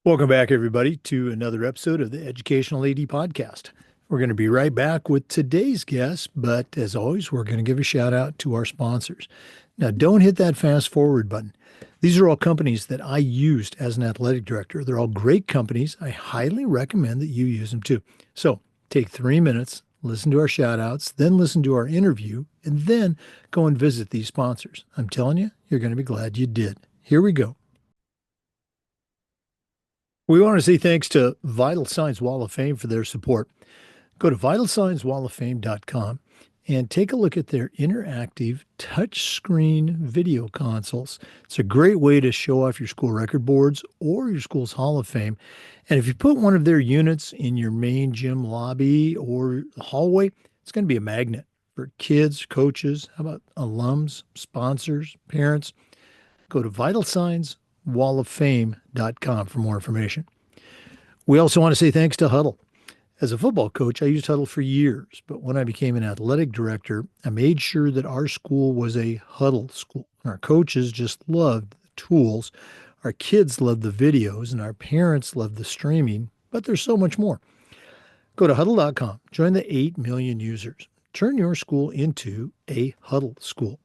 Welcome back, everybody, to another episode of the Educational AD Podcast. We're going to be right back with today's guest, but as always, we're going to give a shout out to our sponsors. Now, don't hit that fast forward button. These are all companies that I used as an athletic director. They're all great companies. I highly recommend that you use them too. So take 3 minutes, listen to our shout outs, then listen to our interview, and then go and visit these sponsors. I'm telling you, you're going to be glad you did. Here we go. We want to say thanks to Vital Signs Wall of Fame for their support. Go to vitalsignswalloffame.com and take a look at their interactive touchscreen video consoles. It's a great way to show off your school record boards or your school's Hall of Fame. And if you put one of their units in your main gym lobby or the hallway, it's going to be a magnet for kids, coaches, how about alums, sponsors, parents. Go to vitalsignswalloffame.com for more information. We also want to say thanks to Huddle. As a football coach, I used Huddle for years, but when I became an athletic director, I made sure that our school was a Huddle school. Our coaches just loved the tools, our kids loved the videos, and our parents loved the streaming, but there's so much more. Go to huddle.com, join the 8 million users. Turn your school into a Huddle school.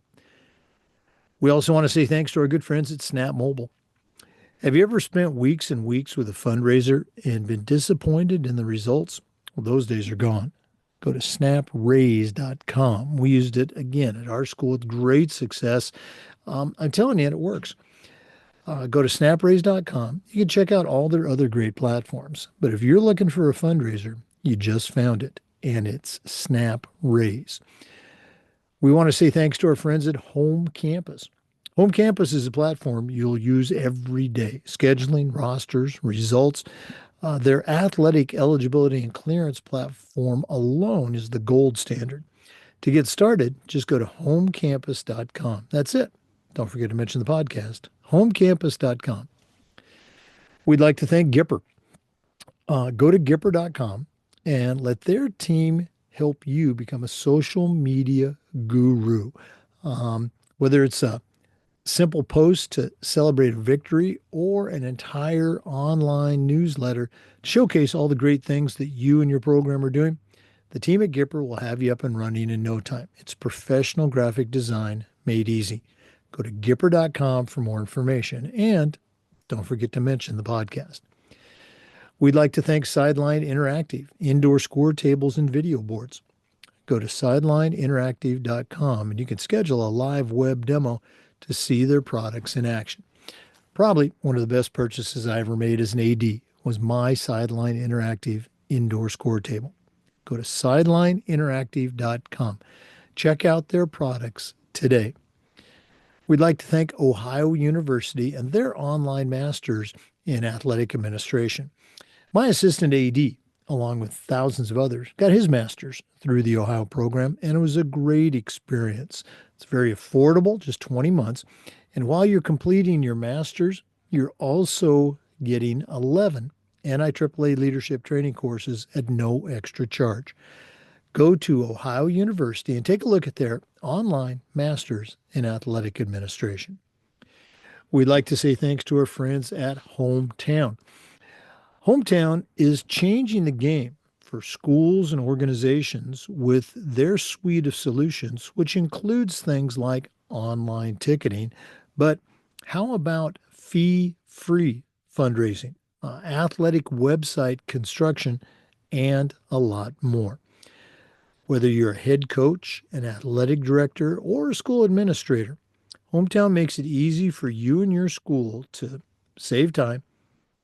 We also want to say thanks to our good friends at Snap Mobile. Have you ever spent weeks and weeks with a fundraiser and been disappointed in the results? Well, those days are gone. Go to snapraise.com. We used it again at our school with great success. I'm telling you, it works. Go to snapraise.com. You can check out all their other great platforms. But if you're looking for a fundraiser, you just found it, and it's Snap Raise. We want to say thanks to our friends at Home Campus. Home Campus is a platform you'll use every day, scheduling, rosters, results. Their athletic eligibility and clearance platform alone is the gold standard. To get started, just go to homecampus.com. That's it. Don't forget to mention the podcast, homecampus.com. We'd like to thank Gipper. Go to gipper.com and let their team help you become a social media guru. Whether it's a simple post to celebrate a victory or an entire online newsletter to showcase all the great things that you and your program are doing, the team at Gipper will have you up and running in no time. It's professional graphic design made easy. Go to gipper.com for more information, and don't forget to mention the podcast. We'd like to thank Sideline Interactive, indoor score tables and video boards. Go to sidelineinteractive.com and you can schedule a live web demo to see their products in action. Probably one of the best purchases I ever made as an AD was my Sideline Interactive indoor score table. Go to sidelineinteractive.com. Check out their products today. We'd like to thank Ohio University and their online masters in athletic administration. My assistant AD, along with thousands of others, got his master's through the Ohio program, and it was a great experience. It's very affordable, just 20 months. And while you're completing your master's, you're also getting 11 NIAAA leadership training courses at no extra charge. Go to Ohio University and take a look at their online master's in athletic administration. We'd like to say thanks to our friends at Hometown. Hometown is changing the game for schools and organizations with their suite of solutions, which includes things like online ticketing. But how about fee-free fundraising, athletic website construction, and a lot more? Whether you're a head coach, an athletic director, or a school administrator, Hometown makes it easy for you and your school to save time,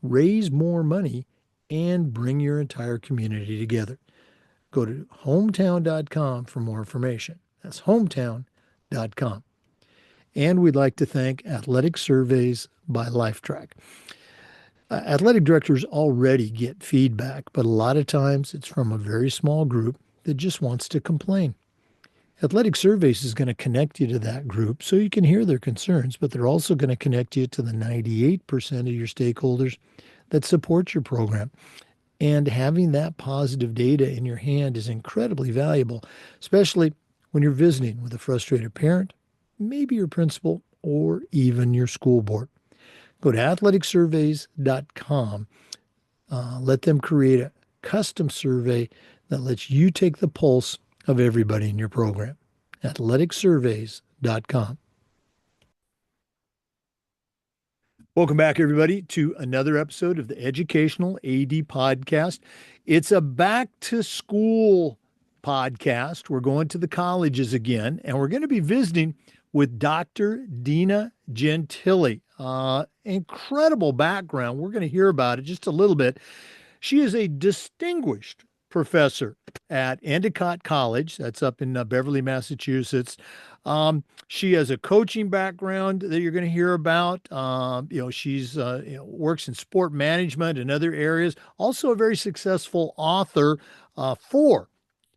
raise more money, and bring your entire community together. Go to hometown.com for more information. That's hometown.com. And we'd like to thank Athletic Surveys by LifeTrack. Athletic directors already get feedback, but a lot of times it's from a very small group that just wants to complain. Athletic Surveys is going to connect you to that group so you can hear their concerns, but they're also going to connect you to the 98% of your stakeholders that support your program. And having that positive data in your hand is incredibly valuable, especially when you're visiting with a frustrated parent, maybe your principal, or even your school board. Go to athleticsurveys.com. Let them create a custom survey that lets you take the pulse of everybody in your program. athleticsurveys.com. Welcome back, everybody, to another episode of the Educational AD Podcast. It's a back to school podcast. We're going to the colleges again, and we're going to be visiting with Dr. Dina Gentile. Incredible background. We're going to hear about it just a little bit. She is a distinguished professor at Endicott College. That's up in Beverly, Massachusetts. She has a coaching background that you're going to hear about. She's works in sport management and other areas. Also, a very successful author for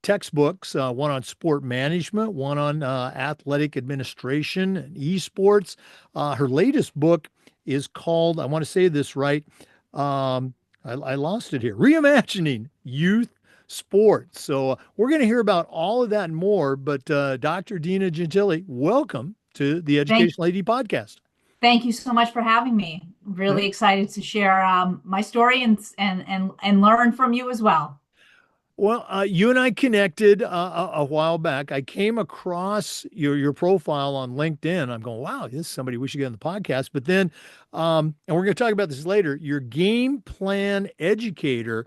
textbooks, one on sport management, one on athletic administration and esports. Her latest book is called, I want to say this right, I lost it here, Reimagining Youth Sports. So we're going to hear about all of that and more. But Dr. Dina Gentile, welcome to the Thank, Educational AD Podcast. thank you so much for having me. Yeah. Really excited to share my story and learn from you as well. Well, you and I connected a while back. I came across your profile on LinkedIn. I'm going, wow, this is somebody we should get on the podcast. But then, and we're going to talk about this later, your game plan educator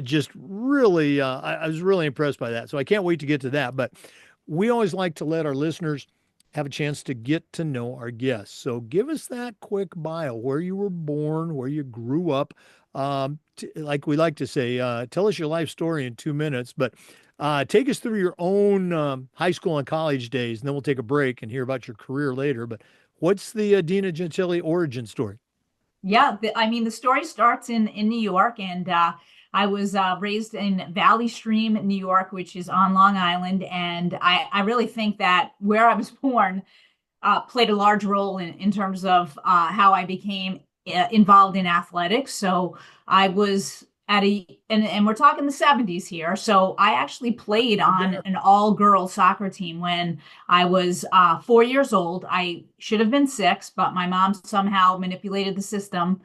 just really, I was really impressed by that. So I can't wait to get to that. But we always like to let our listeners have a chance to get to know our guests. So give us that quick bio, where you were born, where you grew up. Like we like to say, tell us your life story in 2 minutes, but take us through your own high school and college days, and then we'll take a break and hear about your career later. But what's the Dina Gentile origin story? Yeah, the story starts in New York, and I was raised in Valley Stream, New York, which is on Long Island, and I really think that where I was born played a large role in terms of how I became involved in athletics. So I was and we're talking the 70s here. So I actually played on an all-girl soccer team when I was 4 years old. I should have been six, but my mom somehow manipulated the system,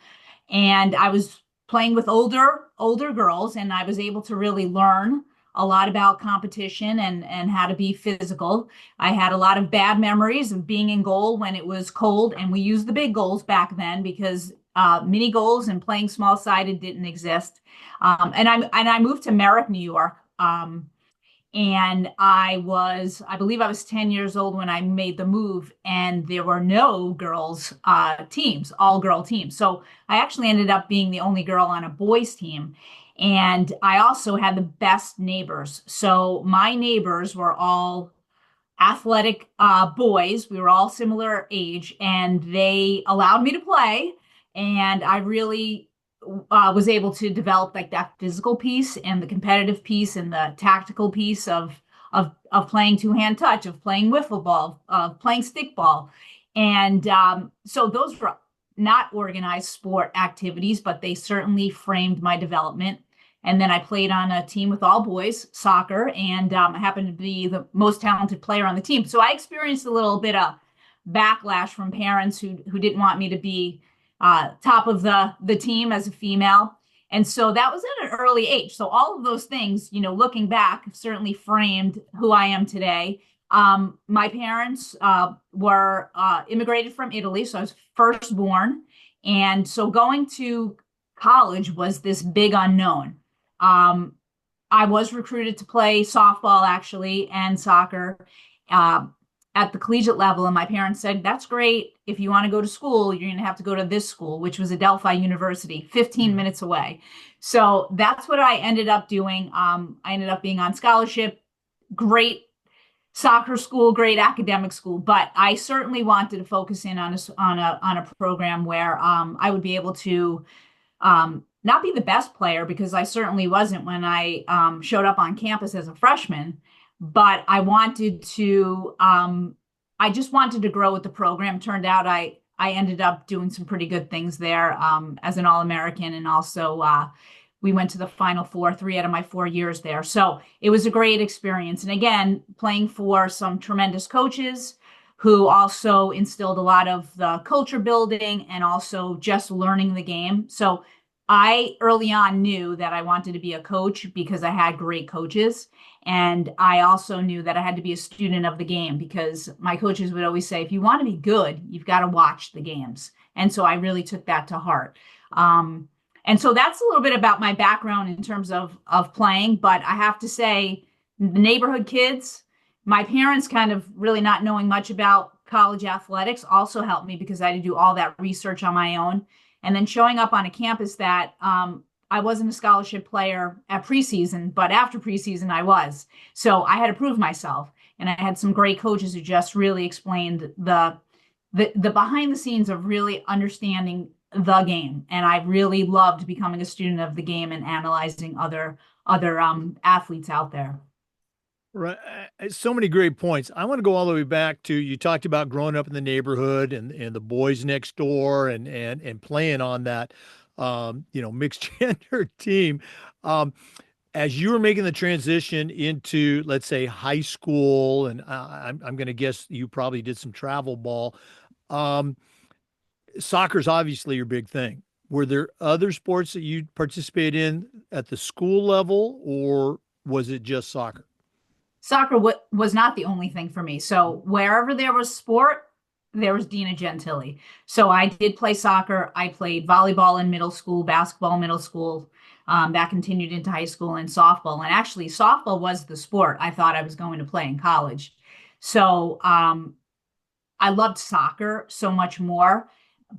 and I was playing with older girls, and I was able to really learn a lot about competition and how to be physical. I had a lot of bad memories of being in goal when it was cold, and we used the big goals back then because mini goals and playing small sided didn't exist. And I moved to Merrick, New York. And I believe I was 10 years old when I made the move, and there were no girls teams, all girl teams. So I actually ended up being the only girl on a boys team. And I also had the best neighbors. So my neighbors were all athletic boys. We were all similar age, and they allowed me to play. And I really was able to develop like that physical piece and the competitive piece and the tactical piece of playing two-hand touch, of playing wiffle ball, of playing stickball. And so those were not organized sport activities, but they certainly framed my development. And then I played on a team with all boys soccer, and I happened to be the most talented player on the team. So I experienced a little bit of backlash from parents who didn't want me to be top of the team as a female. And so that was at an early age. So all of those things, looking back, have certainly framed who I am today. My parents were immigrated from Italy, so I was firstborn. And so going to college was this big unknown. Um, I was recruited to play softball, actually, and soccer uh, at the collegiate level. And my parents said, that's great. If you want to go to school, you're going to have to go to this school, which was Adelphi University, 15 minutes away. So that's what I ended up doing. I ended up being on scholarship, great soccer school, great academic school, but I certainly wanted to focus in on a program where I would be able to not be the best player, because I certainly wasn't when I showed up on campus as a freshman, but I just wanted to grow with the program. Turned out I ended up doing some pretty good things there as an All-American, and also we went to the Final Four 3 out of my 4 years there. So it was a great experience. And again, playing for some tremendous coaches who also instilled a lot of the culture building and also just learning the game. So I early on knew that I wanted to be a coach because I had great coaches. And I also knew that I had to be a student of the game because my coaches would always say, if you want to be good, you've got to watch the games. And so I really took that to heart. And so that's a little bit about my background in terms of playing. But I have to say, the neighborhood kids, my parents kind of really not knowing much about college athletics also helped me because I had to do all that research on my own. And then showing up on a campus that I wasn't a scholarship player at preseason, but after preseason I was. So I had to prove myself. And I had some great coaches who just really explained the behind the scenes of really understanding the game. And I really loved becoming a student of the game and analyzing other athletes out there. Right. So many great points. I want to go all the way back to you talked about growing up in the neighborhood and the boys next door and playing on that mixed gender team. Um, as you were making the transition into, let's say, high school, and I'm going to guess you probably did some travel ball. Um, Soccer's obviously your big thing. Were there other sports that you participate in at the school level, or was it just soccer? Soccer was not the only thing for me. So wherever there was sport, there was Dina Gentile. So I did play soccer. I played volleyball in middle school, basketball in middle school. That continued into high school and softball. And actually, softball was the sport I thought I was going to play in college. So I loved soccer so much more,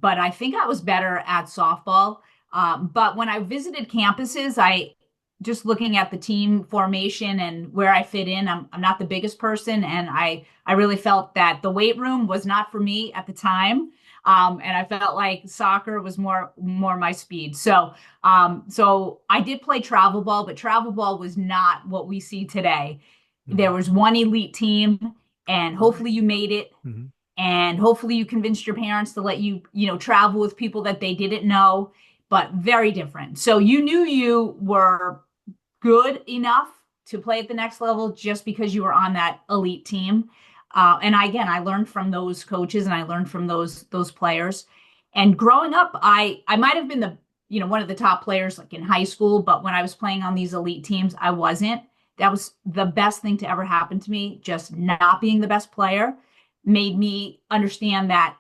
but I think I was better at softball. But when I visited campuses, I just looking at the team formation and where I fit in, I'm not the biggest person, and I really felt that the weight room was not for me at the time. And I felt like soccer was more my speed. So I did play travel ball, but travel ball was not what we see today. There Mhm. was one elite team, and Right. hopefully you made it, Mhm. and hopefully you convinced your parents to let you travel with people that they didn't know, but very different. So you knew you were good enough to play at the next level just because you were on that elite team. And again, I learned from those coaches and I learned from those players. And growing up, I might have been one of the top players like in high school, but when I was playing on these elite teams, I wasn't. That was the best thing to ever happen to me. Just not being the best player made me understand that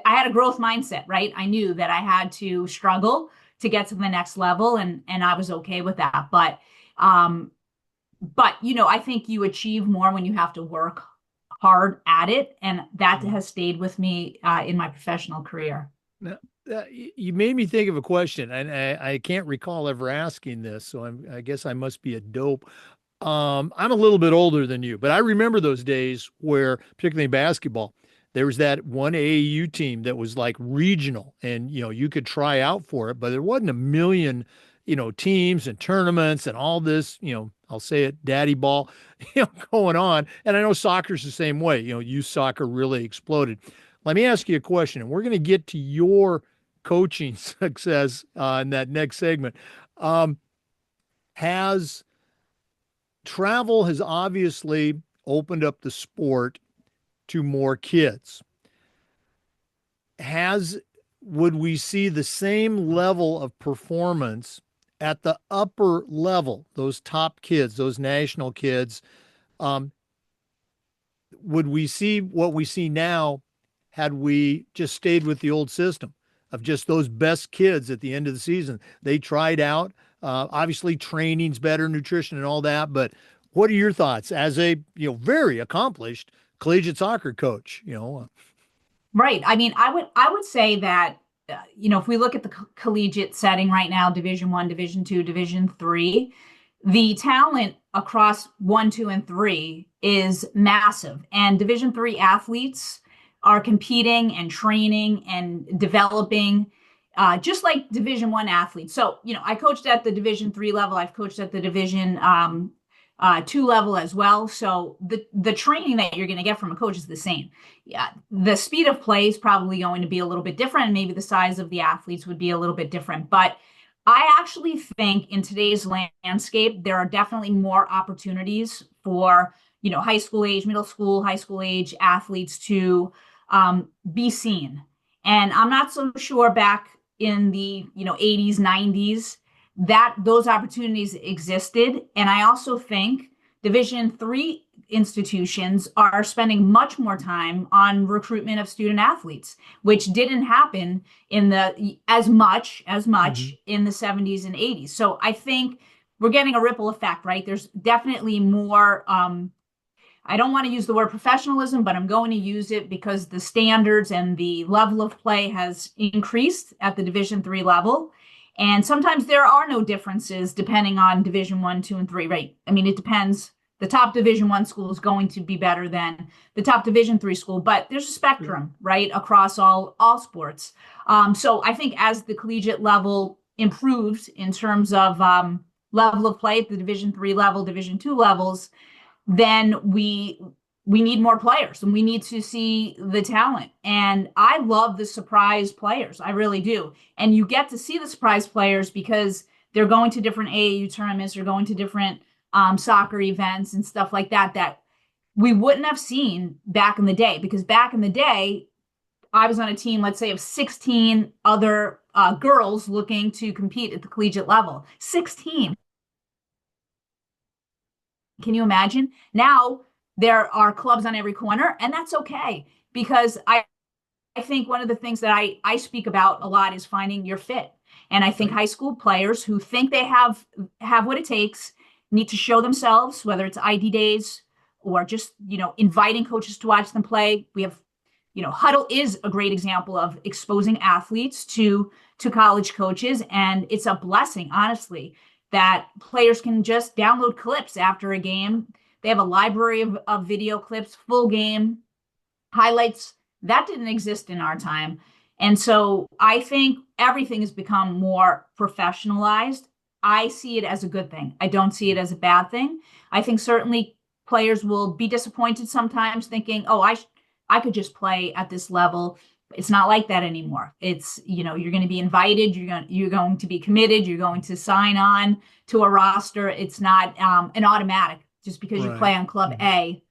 I had a growth mindset, right? I knew that I had to struggle to get to the next level, and I was okay with that. Um, but I think you achieve more when you have to work hard at it, and that Mhm. has stayed with me in my professional career. Now, you made me think of a question, and I can't recall ever asking this, so I guess I must be a dope. I'm a little bit older than you, but I remember those days where, particularly in basketball, there was that one AAU team that was like regional, and you could try out for it, but there wasn't a million, teams and tournaments and all this, I'll say it, daddy ball, going on. And I know soccer's the same way. Youth soccer really exploded. Let me ask you a question, and we're going to get to your coaching success in that next segment. Um, has travel has obviously opened up the sport to more kids. Has Would we see the same level of performance at the upper level, those top kids, those national kids? Um, would we see what we see now had we just stayed with the old system of just those best kids at the end of the season? They tried out. Obviously, training's better, nutrition, and all that. But what are your thoughts as a very accomplished collegiate soccer coach? Right. I mean, I would say that if we look at the collegiate setting right now, Division One, Division Two, Division Three, the talent across one, two, and three is massive, and Division Three athletes are competing and training and developing. Just like Division One athletes. So, I coached at the Division Three level. I've coached at the Division Two level as well. So the training that you're going to get from a coach is the same. Yeah, the speed of play is probably going to be a little bit different, and maybe the size of the athletes would be a little bit different. But I actually think in today's landscape, there are definitely more opportunities for high school age, middle school, high school age athletes to be seen. And I'm not so sure back in the 80s, 90s that those opportunities existed. And I also think Division III institutions are spending much more time on recruitment of student athletes, which didn't happen in the as much Hmm. in the 70s and 80s. So I think we're getting a ripple effect, right? There's definitely more I don't want to use the word professionalism, but I'm going to use it because the standards and the level of play has increased at the Division III level. And sometimes there are no differences depending on Division I, II, and III, right? I mean, it depends. The top Division I school is going to be better than the top Division III school, but there's a Sure. spectrum, right, across all sports. So I think as the collegiate level improves in terms of level of play at the Division III level, Division II levels, then we need more players and we need to see the talent. And I love the surprise players. I really do. And you get to see the surprise players because they're going to different AAU tournaments, they're going to different soccer events and stuff like that that we wouldn't have seen back in the day. Because back in the day, I was on a team, let's say, of 16 other girls looking to compete at the collegiate level. 16. Can you imagine? Now there are clubs on every corner, and that's okay because I think one of the things that I speak about a lot is finding your fit. And I think Right. high school players who think they have what it takes need to show themselves, whether it's ID days or just, inviting coaches to watch them play. We have, Huddle is a great example of exposing athletes to college coaches, and it's a blessing, honestly, that players can just download clips after a game. They have a library of video clips, full game highlights that didn't exist in our time. And so I think everything has become more professionalized. I see it as a good thing. I don't see it as a bad thing. I think certainly players will be disappointed sometimes thinking, "Oh, I could just play at this level." It's not like that anymore. It's, you're going to be invited, you're going to be committed, you're going to sign on to a roster. It's not an automatic just because you Right. play on Club Hmm. A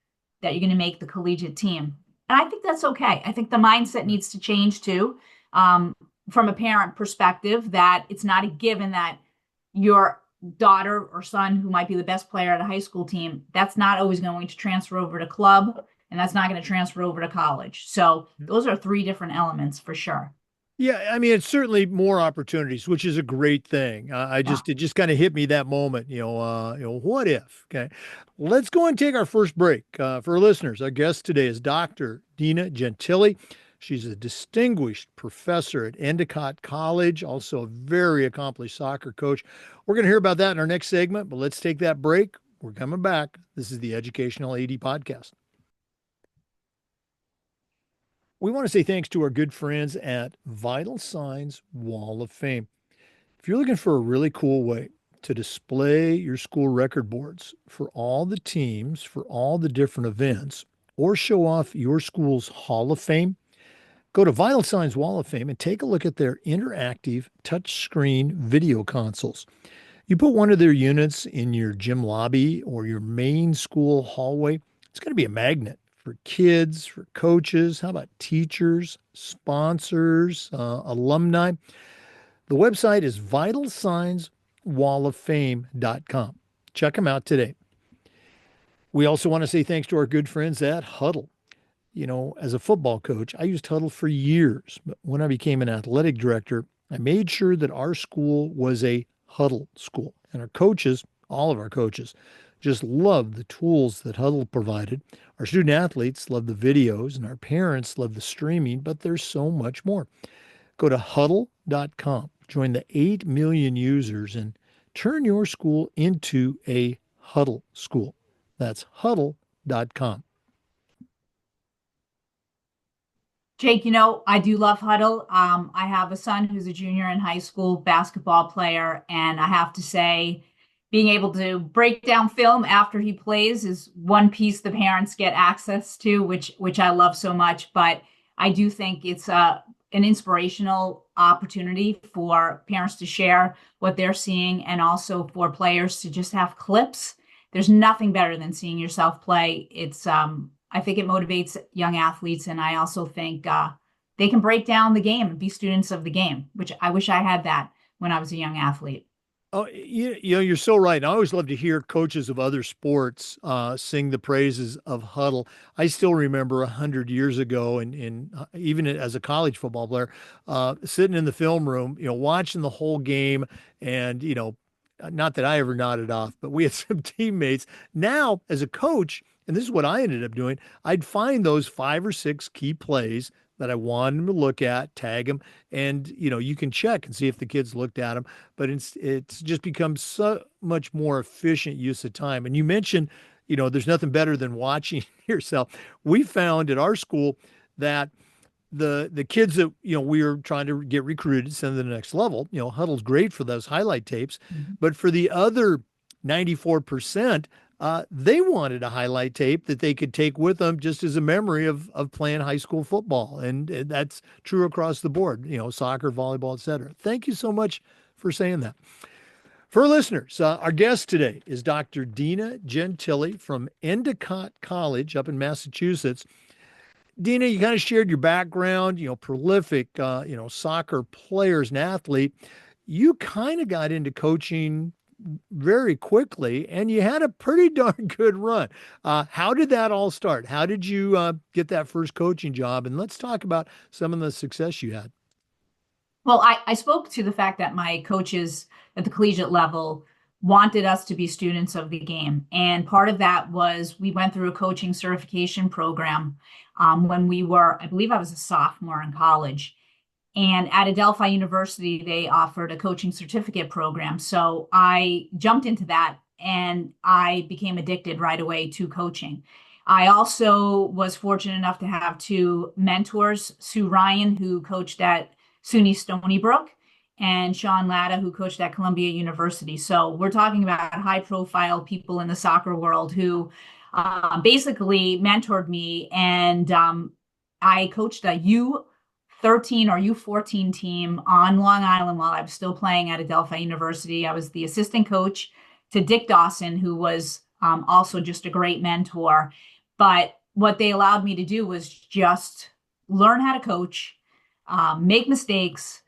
that you're going to make the collegiate team. And I think that's okay. I think the mindset Right. needs to change too, um, from a parent perspective, that it's not a given that your daughter or son, who might be the best player at a high school team, that's not always going to transfer over to club, and that's not going to transfer over to college. So those are three different elements for sure. Yeah, I mean, it's certainly more opportunities, which is a great thing. Yeah. It just kind of hit me that moment, what if? Okay. Let's go and take our first break. For our listeners, our guest today is Dr. Dina Gentile. She's a distinguished professor at Endicott College, also a very accomplished soccer coach. We're going to hear about that in our next segment, but let's take that break. We're coming back. This is the Educational AD Podcast. We want to say thanks to our good friends at Vital Signs Wall of Fame. If you're looking for a really cool way to display your school record boards for all the teams, for all the different events, or show off your school's Hall of Fame, go to Vital Signs Wall of Fame and take a look at their interactive touchscreen video consoles. You put one of their units in your gym lobby or your main school hallway, it's going to be a magnet for kids, for coaches. How about teachers, sponsors, alumni? The website is vitalsignswalloffame.com. Check them out today. We also want to say thanks to our good friends at Huddle. As a football coach, I used Huddle for years, but when I became an athletic director, I made sure that our school was a Huddle school. And our coaches, all of our coaches, just loved the tools that Huddle provided. Our student athletes love the videos, and our parents love the streaming, but there's so much more. Go to huddle.com, join the 8 million users, and turn your school into a Huddle school. That's huddle.com. Jake, I do love Huddle. I have a son who's a junior in high school basketball player, and I have to say, being able to break down film after he plays is one piece the parents get access to, which I love so much. But I do think it's an inspirational opportunity for parents to share what they're seeing, and also for players to just have clips there's nothing better than seeing yourself play. I think it motivates young athletes, and I also think they can break down the game and be students of the game, which I wish I had that when I was a young athlete. Oh, you're so right. And I always love to hear coaches of other sports sing the praises of huddle. I still remember 100 years ago, and even as a college football player, sitting in the film room, watching the whole game, and not that I ever nodded off, but we had some teammates. Now, as a coach, and this is what I ended up doing, I'd find those 5 or 6 key plays that I wanted them to look at, tag them, and you can check and see if the kids looked at them. But it's just become so much more efficient use of time. And you mentioned, there's nothing better than watching yourself. We found at our school that the kids that we were trying to get recruited, send to the next level, Huddle's great for those highlight tapes, Mhm. but for the other 94%, they wanted a highlight tape that they could take with them just as a memory of playing high school football, and that's true across the board, soccer, volleyball, etc. Thank you so much for saying that. For listeners, our guest today is Dr. Dina Gentile from Endicott College up in Massachusetts. Dina, you kind of shared your background, prolific, soccer players and athlete. You kind of got into coaching very quickly, and you had a pretty darn good run. How did that all start? How did you get that first coaching job? And let's talk about some of the success you had. Well, I spoke to the fact that my coaches at the collegiate level wanted us to be students of the game. And part of that was we went through a coaching certification program when I believe I was a sophomore in college. And at Adelphi University, they offered a coaching certificate program. So I jumped into that and I became addicted right away to coaching. I also was fortunate enough to have two mentors, Sue Ryan, who coached at SUNY Stony Brook, and Sean Latta, who coached at Columbia University. So we're talking about high profile people in the soccer world who basically mentored me. And I coached a U13 or U14 team on Long Island while I was still playing at Adelphi University. I was the assistant coach to Dick Dawson, who was also just a great mentor. But what they allowed me to do was just learn how to coach, make mistakes,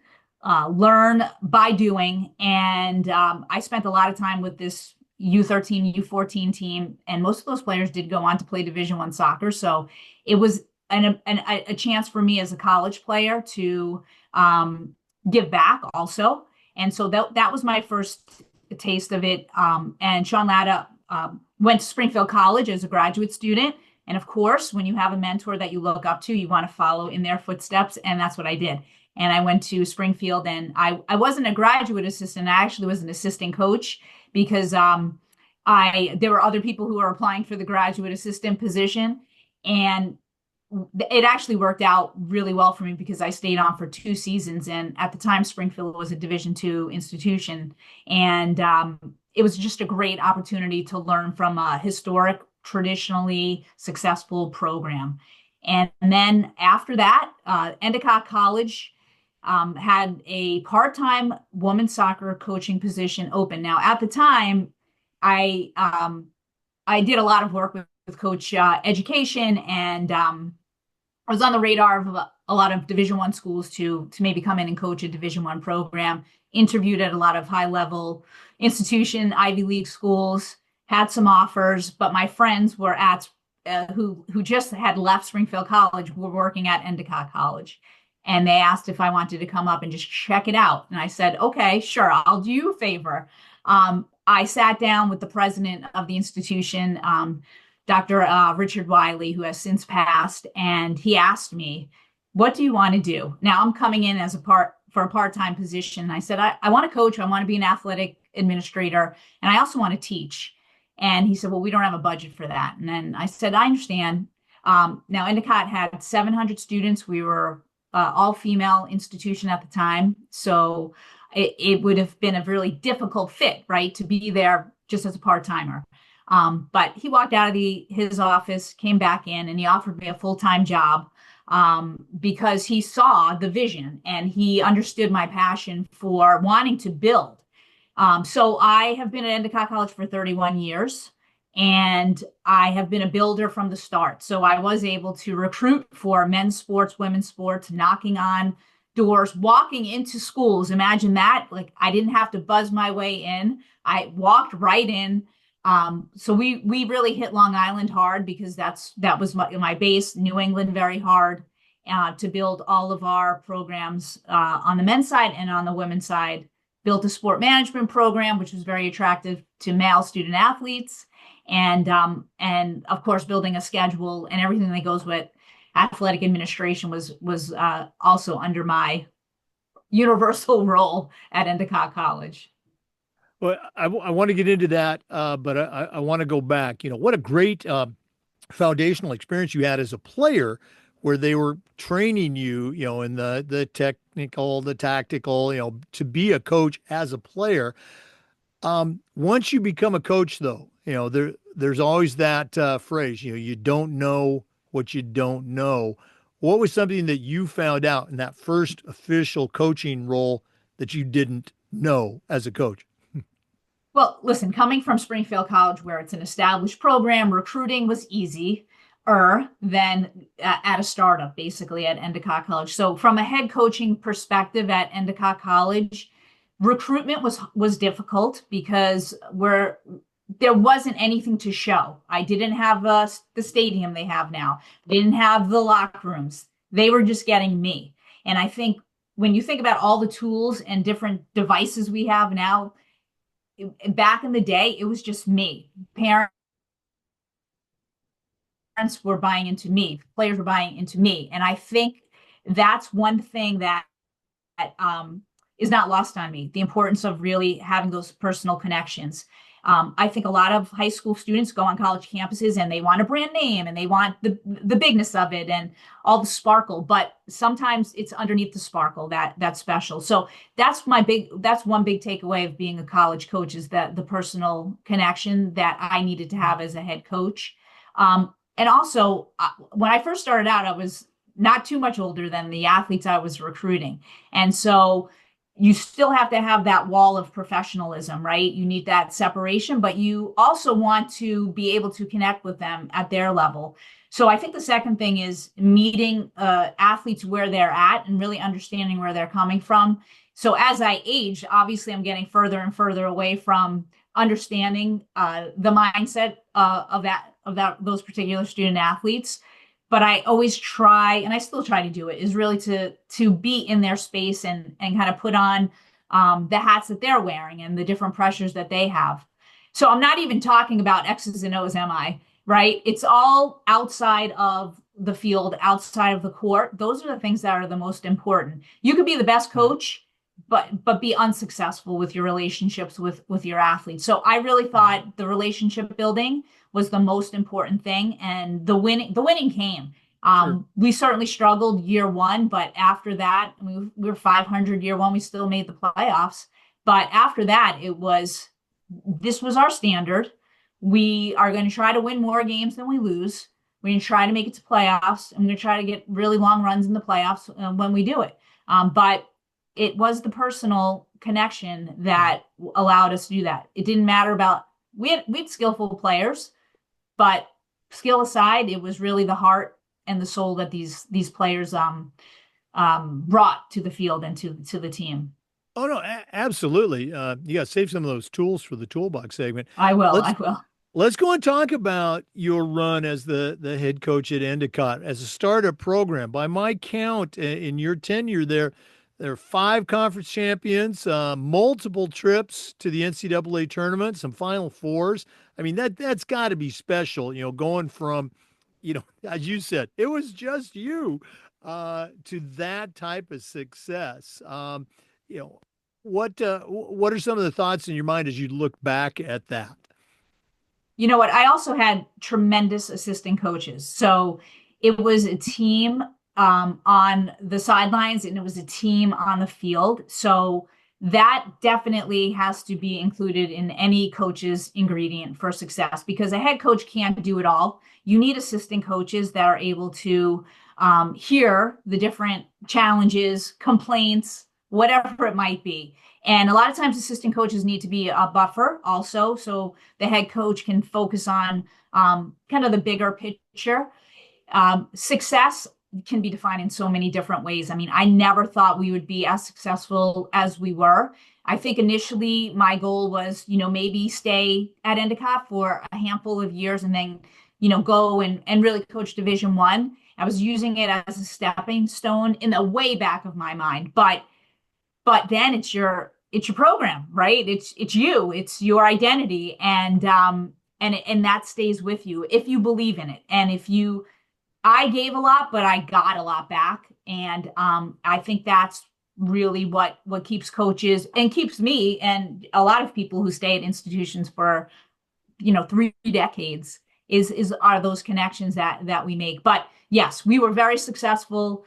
learn by doing. And I spent a lot of time with this U13, U14 team, and most of those players did go on to play Division One soccer. So it was a chance for me as a college player to give back also. And so that was my first taste of it. And Sean Latta went to Springfield College as a graduate student. And of course, when you have a mentor that you look up to, you want to follow in their footsteps. And that's what I did. And I went to Springfield, and I wasn't a graduate assistant. I actually was an assistant coach because there were other people who were applying for the graduate assistant position. And it actually worked out really well for me because I stayed on for 2 seasons. And at the time, Springfield was a Division II institution. And it was just a great opportunity to learn from a historic, traditionally successful program. And then after that, Endicott College had a part-time women's soccer coaching position open. Now, at the time, I I did a lot of work with coach education, and I was on the radar of a lot of Division I schools to maybe come in and coach a Division I program. Interviewed at a lot of high level institution, Ivy League schools, had some offers, but my friends were at who just had left Springfield College were working at Endicott College. And they asked if I wanted to come up and just check it out. And I said, okay, sure, I'll do you a favor. I sat down with the president of the institution, Dr. Richard Wiley, who has since passed, and he asked me, what do you want to do? Now I'm coming in as for a part-time position. I said, I want to coach. I want to be an athletic administrator. And I also want to teach. And he said, well, we don't have a budget for that. And then I said, I understand. Now Endicott had 700 students. We were all female institution at the time. So it would have been a really difficult fit, right, to be there just as a part-timer. But he walked out of his office, came back in, and he offered me a full-time job because he saw the vision and he understood my passion for wanting to build. So I have been at Endicott College for 31 years. And I have been a builder from the start. So I was able to recruit for men's sports, women's sports, knocking on doors, walking into schools. Imagine that. Like I didn't have to buzz my way in. I walked right in. So we really hit Long Island hard because that was my base, New England very hard to build all of our programs on the men's side and on the women's side. Built a sport management program, which was very attractive to male student athletes and of course building a schedule and everything that goes with athletic administration was also under my universal role at Endicott College. Well, I want to get into that, but I want to go back. What a great foundational experience you had as a player where they were training you, in the technical, the tactical, to be a coach as a player. Once you become a coach, though, there's always that phrase, you don't know what you don't know. What was something that you found out in that first official coaching role that you didn't know as a coach? Well, listen, coming from Springfield College, where it's an established program, recruiting was easy than at a startup, basically at Endicott College. So, from a head coaching perspective at Endicott College, recruitment was difficult because there wasn't anything to show. I didn't have the stadium they have now. Didn't have the locker rooms. They were just getting me. And I think when you think about all the tools and different devices we have now, back in the day, it was just me. Parents were buying into me. Players were buying into me. And I think that's one thing that is not lost on me, the importance of really having those personal connections. I think a lot of high school students go on college campuses and they want a brand name and they want the bigness of it and all the sparkle, but sometimes it's underneath the sparkle that's special. So that's one big takeaway of being a college coach is that the personal connection that I needed to have as a head coach. And also, when I first started out, I was not too much older than the athletes I was recruiting. And so you still have to have that wall of professionalism, right? You need that separation, but you also want to be able to connect with them at their level. So I think the second thing is meeting athletes where they're at and really understanding where they're coming from. So as I age, obviously I'm getting further and further away from understanding the mindset of those particular student athletes. But I always try, and I still try to do it, is really to be in their space and kind of put on the hats that they're wearing and the different pressures that they have. So I'm not even talking about X's and O's, am I? Right? It's all outside of the field, outside of the court. Those are the things that are the most important. You could be the best coach, but be unsuccessful with your relationships with your athletes. So I really thought the relationship building was the most important thing, and the winning came. Sure. We certainly struggled year one, but after that, we were 500 year one. We still made the playoffs, but after that, this was our standard. We are going to try to win more games than we lose. We're going to try to make it to playoffs, and we're going to try to get really long runs in the playoffs when we do it. But it was the personal connection that allowed us to do that. It didn't matter about we had skillful players, but skill aside, it was really the heart and the soul that these players brought to the field and to the team. Oh no, absolutely. You got to save some of those tools for the toolbox segment. I will. Let's I will. let's go and talk about your run as the head coach at Endicott as a startup program. By my count, in your tenure there are five conference champions, multiple trips to the NCAA tournament, some Final Fours. I mean that's got to be special. Going from, as you said, it was just you, to that type of success. You know, what are some of the thoughts in your mind as you look back at that? You know what? I also had tremendous assistant coaches. So it was a team on the sidelines and it was a team on the field. So that definitely has to be included in any coach's ingredient for success because a head coach can't do it all. You need assistant coaches that are able to hear the different challenges, complaints, whatever it might be. And a lot of times, assistant coaches need to be a buffer also, so the head coach can focus on kind of the bigger picture. Success can be defined in so many different ways. I mean, I never thought we would be as successful as we were. I think initially my goal was, maybe stay at Endicott for a handful of years and then, go and really coach Division One. I was using it as a stepping stone in the way back of my mind, but then it's your program, right? It's you, it's your identity, and that stays with you if you believe in it, and if you I gave a lot, but I got a lot back. And I think that's really what keeps coaches and keeps me and a lot of people who stay at institutions for 3 decades is are those connections that we make. But yes, we were very successful.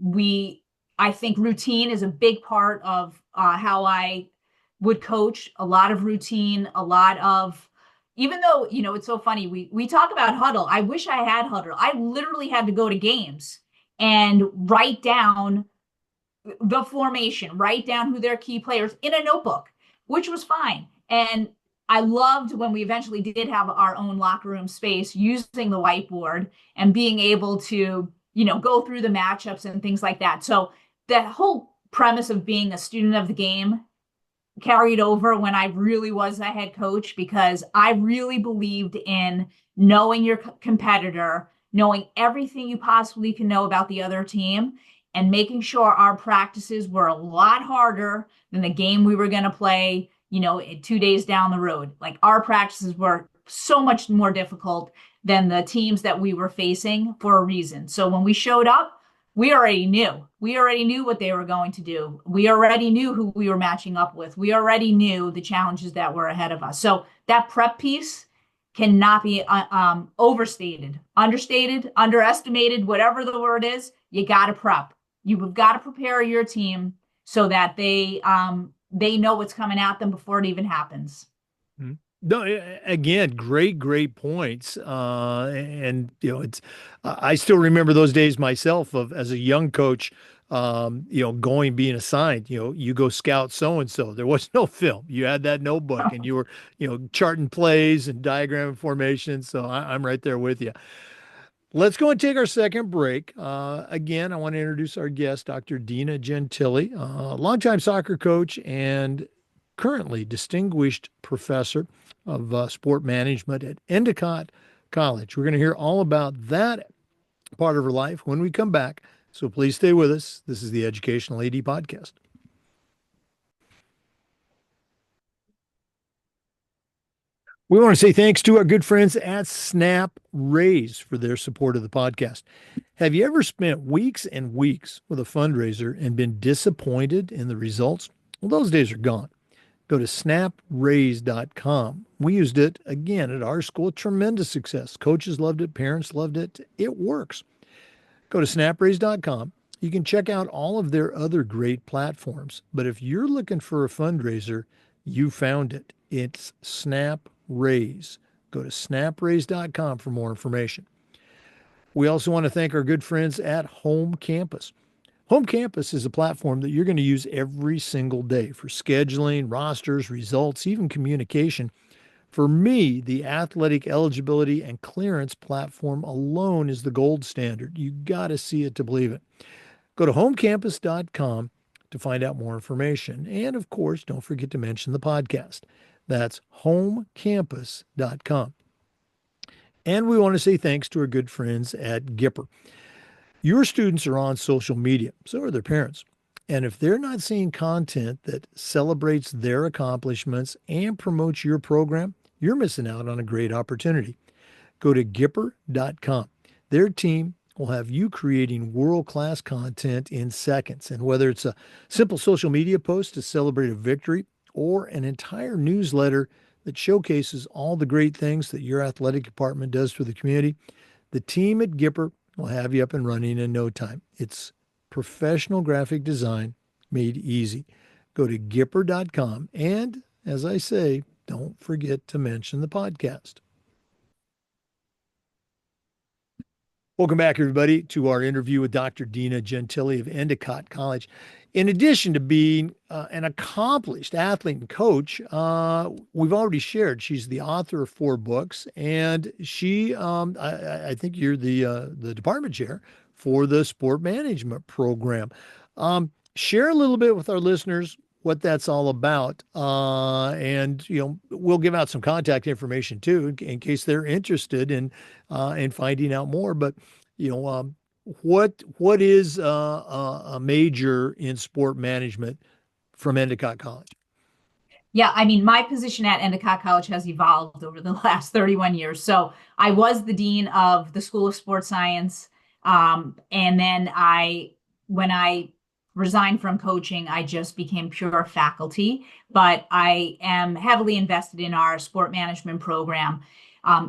We I think routine is a big part of how I would coach. A lot of routine, a lot of even though it's so funny, we talk about huddle. I wish I had huddle. I literally had to go to games and write down the formation, write down who their key players in a notebook, which was fine. And I loved when we eventually did have our own locker room space using the whiteboard and being able to, go through the matchups and things like that. So the whole premise of being a student of the game carried over when I really was a head coach because I really believed in knowing your competitor, knowing everything you possibly can know about the other team, and making sure our practices were a lot harder than the game we were going to play, 2 days down the road. Like our practices were so much more difficult than the teams that we were facing for a reason. So when we showed up, we already knew. We already knew what they were going to do. We already knew who we were matching up with. We already knew the challenges that were ahead of us. So that prep piece cannot be overstated, understated, underestimated, whatever the word is. You got to prep. You've got to prepare your team so that they know what's coming at them before it even happens. Mhm. No, again, great points. And it's I still remember those days myself of as a young coach, going being assigned. You go scout so and so. There was no film. You had that notebook, and you were, charting plays and diagram formations. So I'm right there with you. Let's go and take our second break. Again, I want to introduce our guest, Dr. Dina Gentile, longtime soccer coach and currently distinguished professor of sport management at Endicott College. We're going to hear all about that part of her life when we come back. So please stay with us. This is the Educational AD Podcast. We want to say thanks to our good friends at Snap Raise for their support of the podcast. Have you ever spent weeks and weeks with a fundraiser and been disappointed in the results? Well, those days are gone. Go to snapraise.com. We used it again at our school. Tremendous success. Coaches loved it. Parents loved it. It works. Go to snapraise.com. You can check out all of their other great platforms. But if you're looking for a fundraiser, you found it. It's Snap Raise. Go to snapraise.com for more information. We also want to thank our good friends at Home Campus. Home Campus is a platform that you're going to use every single day for scheduling, rosters, results, even communication. For me, the athletic eligibility and clearance platform alone is the gold standard. You got to see it to believe it. Go to homecampus.com to find out more information. And of course, don't forget to mention the podcast. That's homecampus.com. And we want to say thanks to our good friends at Gipper. Your students are on social media, so are their parents. And if they're not seeing content that celebrates their accomplishments and promotes your program, you're missing out on a great opportunity. Go to Gipper.com. Their team will have you creating world-class content in seconds. And whether it's a simple social media post to celebrate a victory or an entire newsletter that showcases all the great things that your athletic department does for the community, the team at Gipper will have you up and running in no time. It's professional graphic design made easy. Go to Gipper.com. And as I say, don't forget to mention the podcast. Welcome back, everybody, to our interview with Dr. Dina Gentile of Endicott College. In addition to being an accomplished athlete and coach, we've already shared she's the author of 4 books, and I think you're the department chair for the sport management program. Share a little bit with our listeners what that's all about, and we'll give out some contact information too in case they're interested in finding out more. But you know, what is a major in sport management from Endicott College? Yeah, I mean, my position at Endicott College has evolved over the last 31 years. So I was the dean of the School of Sports Science. And then when I resigned from coaching, I just became pure faculty. But I am heavily invested in our sport management program.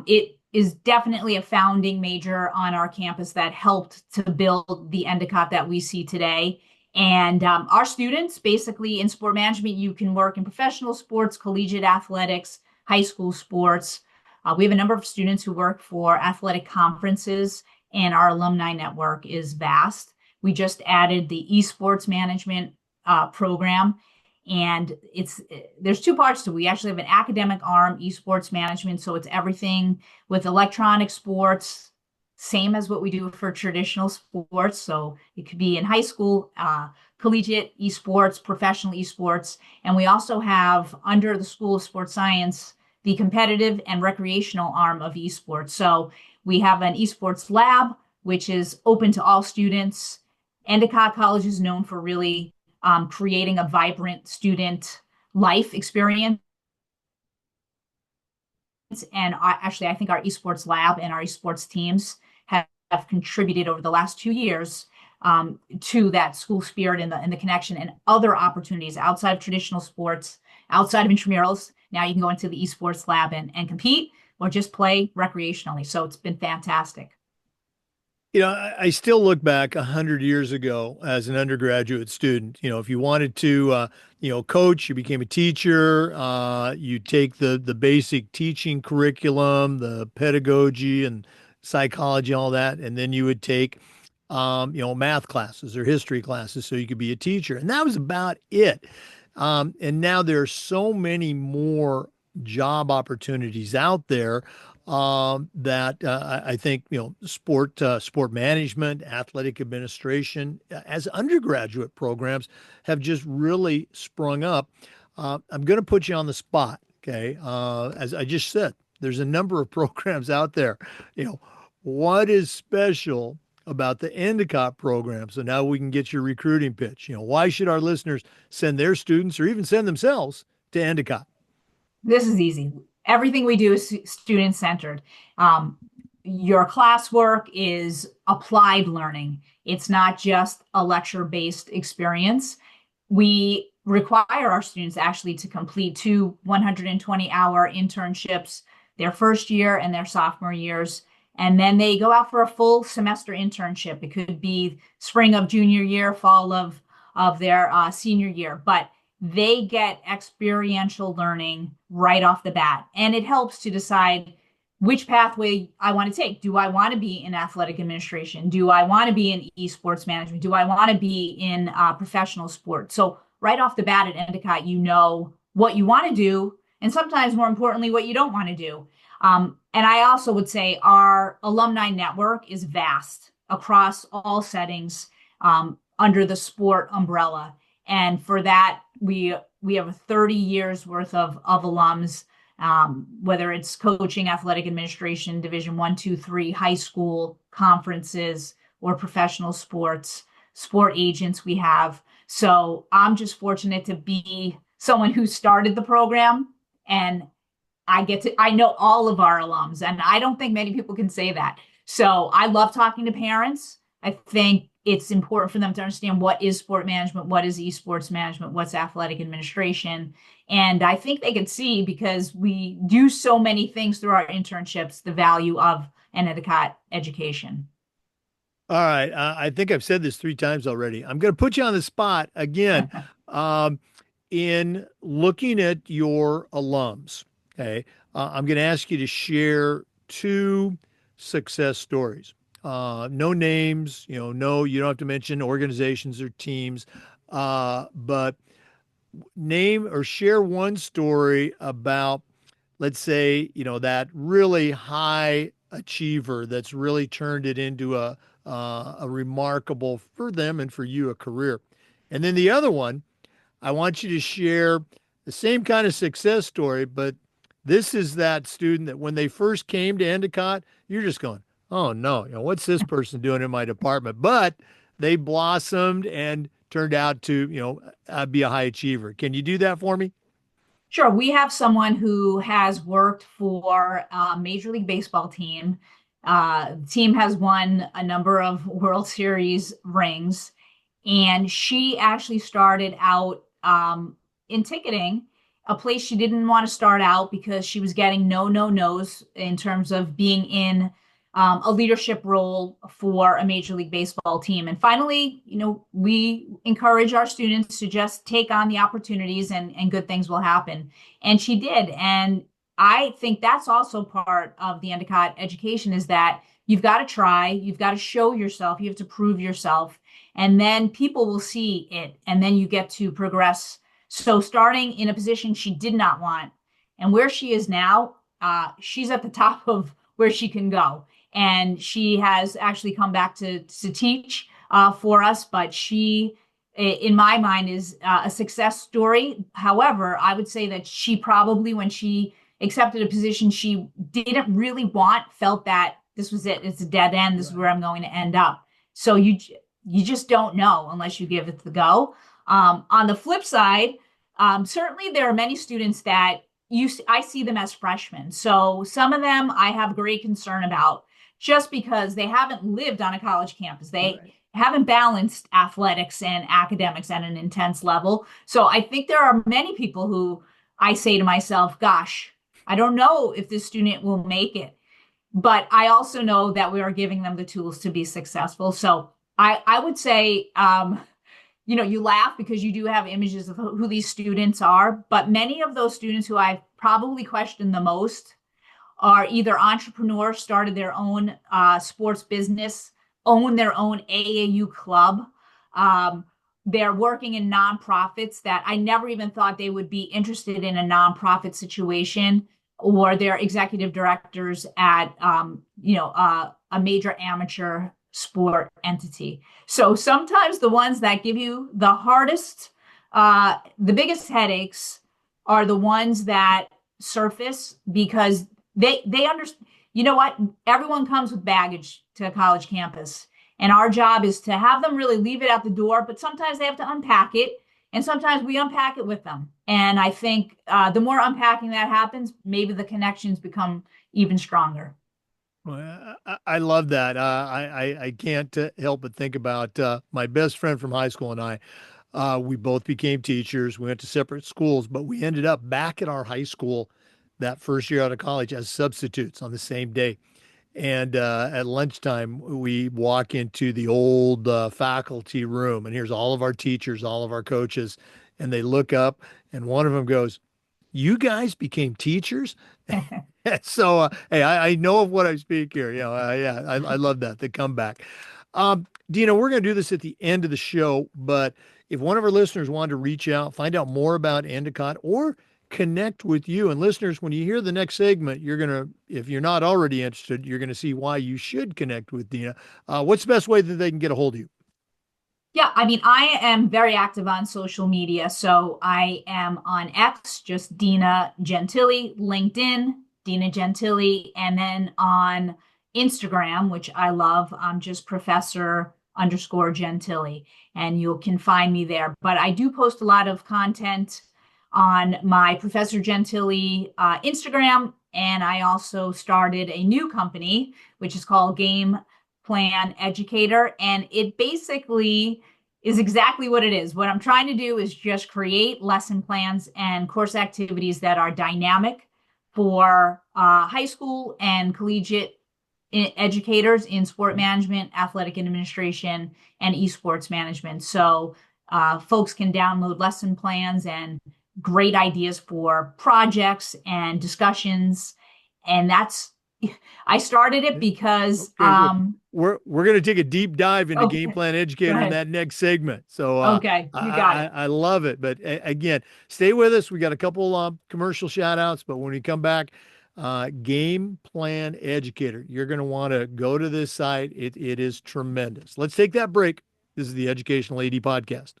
It is definitely a founding major on our campus that helped to build the Endicott that we see today. And our students, basically in sport management, you can work in professional sports, collegiate athletics, high school sports. We have a number of students who work for athletic conferences, and our alumni network is vast. We just added the esports management program, and there's 2 parts to it. We actually have an academic arm, esports management, so it's everything with electronic sports, same as what we do for traditional sports. So it could be in high school, collegiate esports, professional esports. And we also have under the School of Sports Science, the competitive and recreational arm of esports. So we have an esports lab, which is open to all students. Endicott College is known for really creating a vibrant student life experience. And actually, I think our esports lab and our esports teams have contributed over the last 2 years to that school spirit and the connection and other opportunities outside of traditional sports, outside of intramurals. Now you can go into the esports lab and compete or just play recreationally. So it's been fantastic. I still look back 100 years ago as an undergraduate student. If you wanted to, coach, you became a teacher. You take the basic teaching curriculum, the pedagogy and psychology, all that, and then you would take, math classes or history classes so you could be a teacher, and that was about it. And now there are so many more job opportunities out there that I think sport management, athletic administration, as undergraduate programs have just really sprung up. I'm going to put you on the spot, okay? As I just said, there's a number of programs out there. What is special about the Endicott program? So now we can get your recruiting pitch. Why should our listeners send their students or even send themselves to Endicott? This is easy. Everything we do is student centered. Your classwork is applied learning. It's not just a lecture based experience. We require our students actually to complete 2 120-hour internships their first year and their sophomore years. And then they go out for a full semester internship. It could be spring of junior year, fall of their senior year. But they get experiential learning right off the bat. And it helps to decide which pathway I want to take. Do I want to be in athletic administration? Do I want to be in esports management? Do I want to be in professional sports? So right off the bat at Endicott, you know what you want to do, and sometimes more importantly, what you don't want to do. And I also would say our alumni network is vast across all settings under the sport umbrella. And for that, we have 30 years worth of alums, whether it's coaching, athletic administration, Division 1, 2, 3, high school, conferences, or professional sports, sport agents we have. So I'm just fortunate to be someone who started the program, and I know all of our alums, and I don't think many people can say that. So I love talking to parents. I think it's important for them to understand what is sport management, what is esports management, what's athletic administration. And I think they can see, because we do so many things through our internships, the value of an Endicott education. All right. I think I've said this 3 times already. I'm going to put you on the spot again. Um, in looking at your alums, okay, I'm going to ask you to share 2 success stories. No names, no, you don't have to mention organizations or teams. But name or share one story about, let's say, that really high achiever that's really turned it into a remarkable for them and for you a career. And then the other one, I want you to share the same kind of success story, but this is that student that when they first came to Endicott, you're just going, oh no, what's this person doing in my department? But they blossomed and turned out to, be a high achiever. Can you do that for me? Sure, we have someone who has worked for a Major League Baseball team. The team has won a number of World Series rings, and she actually started out in ticketing, a place she didn't want to start out because she was getting no's in terms of being in a leadership role for a Major League Baseball team. And finally, we encourage our students to just take on the opportunities and good things will happen. And she did. And I think that's also part of the Endicott education is that you've got to try, you've got to show yourself, you have to prove yourself, and then people will see it, and then you get to progress. So starting in a position she did not want, and where she is now, she's at the top of where she can go. And she has actually come back to teach for us, but she, in my mind, is a success story. However, I would say that she probably, when she accepted a position she didn't really want, felt that this was it. It's a dead end. This is Right. where I'm going to end up. So you just don't know unless you give it the go. On the flip side, certainly there are many students that I see them as freshmen. So some of them I have great concern about just because they haven't lived on a college campus. They Right. haven't balanced athletics and academics at an intense level. So I think there are many people who I say to myself, gosh, I don't know if this student will make it. But I also know that we are giving them the tools to be successful. So I would say, you laugh because you do have images of who these students are, but many of those students who I've probably questioned the most are either entrepreneurs, started their own sports business, own their own AAU club. Um, they're working in nonprofits that I never even thought they would be interested in a nonprofit situation, or they're executive directors at, a major amateur sport entity. So sometimes the ones that give you the hardest, the biggest headaches are the ones that surface because they understand. You know what? Everyone comes with baggage to a college campus, and our job is to have them really leave it at the door. But sometimes they have to unpack it, and sometimes we unpack it with them. And I think the more unpacking that happens, maybe the connections become even stronger. Well, I love that. I can't help but think about my best friend from high school and I. We both became teachers. We went to separate schools, but we ended up back at our high school that first year out of college as substitutes on the same day. And at lunchtime, we walk into the old faculty room, and here's all of our teachers, all of our coaches, and they look up, and one of them goes, "You guys became teachers?" So, hey, I know of what I speak here. Yeah, I love that, the comeback. Dina, we're going to do this at the end of the show, but if one of our listeners wanted to reach out, find out more about Endicott or connect with you, and listeners, when you hear the next segment, you're going to, if you're not already interested, you're going to see why you should connect with Dina. What's the best way that they can get a hold of you? Yeah, I mean, I am very active on social media. So I am on X, just Dina Gentile, LinkedIn, Dina Gentile, and then on Instagram, which I love, I'm just Professor underscore Gentile, and you can find me there. But I do post a lot of content on my Professor Gentile Instagram, and I also started a new company, which is called Game Plan Educator, and it basically is exactly what it is. What I'm trying to do is just create lesson plans and course activities that are dynamic for high school and collegiate educators in sport management, athletic administration, and esports management. So folks can download lesson plans and great ideas for projects and discussions. And I started it because Okay, good. we're going to take a deep dive into Game Okay, Plan go Educator in ahead. that next segment. So Okay, you got it. I love it. But again, stay with us. We got a couple commercial shout outs, but when we come back, Game Plan Educator, you're going to want to go to this site. It is tremendous. Let's take that break. This is the Educational AD Podcast.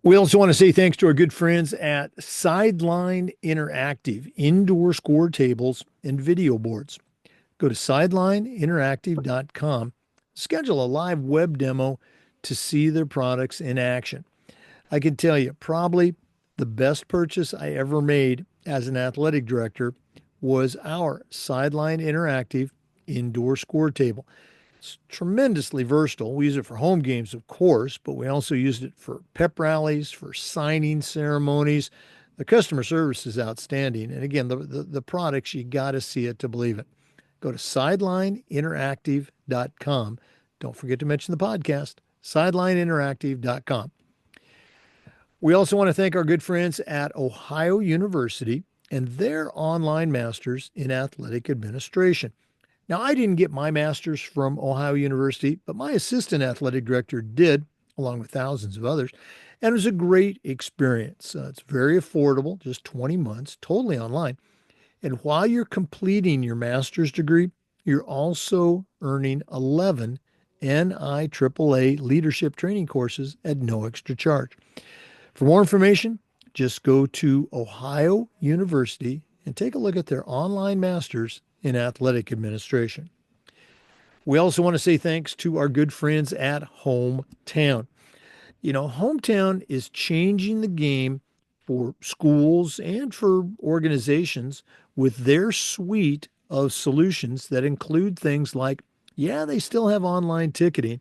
We also want to say thanks to our good friends at Sideline Interactive, indoor score tables and video boards. Go to sidelineinteractive.com, schedule a live web demo to see their products in action. I can tell you, probably the best purchase I ever made as an athletic director was our Sideline Interactive indoor score table. It's tremendously versatile. We use it for home games, of course, but we also used it for pep rallies, for signing ceremonies. The customer service is outstanding. And again, the products, you got to see it to believe it. Go to sidelineinteractive.com. Don't forget to mention the podcast, sidelineinteractive.com. We also want to thank our good friends at Ohio University and their online masters in athletic administration. Now, I didn't get my master's from Ohio University, but my assistant athletic director did, along with thousands of others. And it was a great experience. It's very affordable, just 20 months, totally online. And while you're completing your master's degree, you're also earning 11 NIAAA leadership training courses at no extra charge. For more information, just go to Ohio University and take a look at their online masters in athletic administration. We also want to say thanks to our good friends at Hometown. You know, Hometown is changing the game for schools and for organizations with their suite of solutions that include things like, yeah, they still have online ticketing,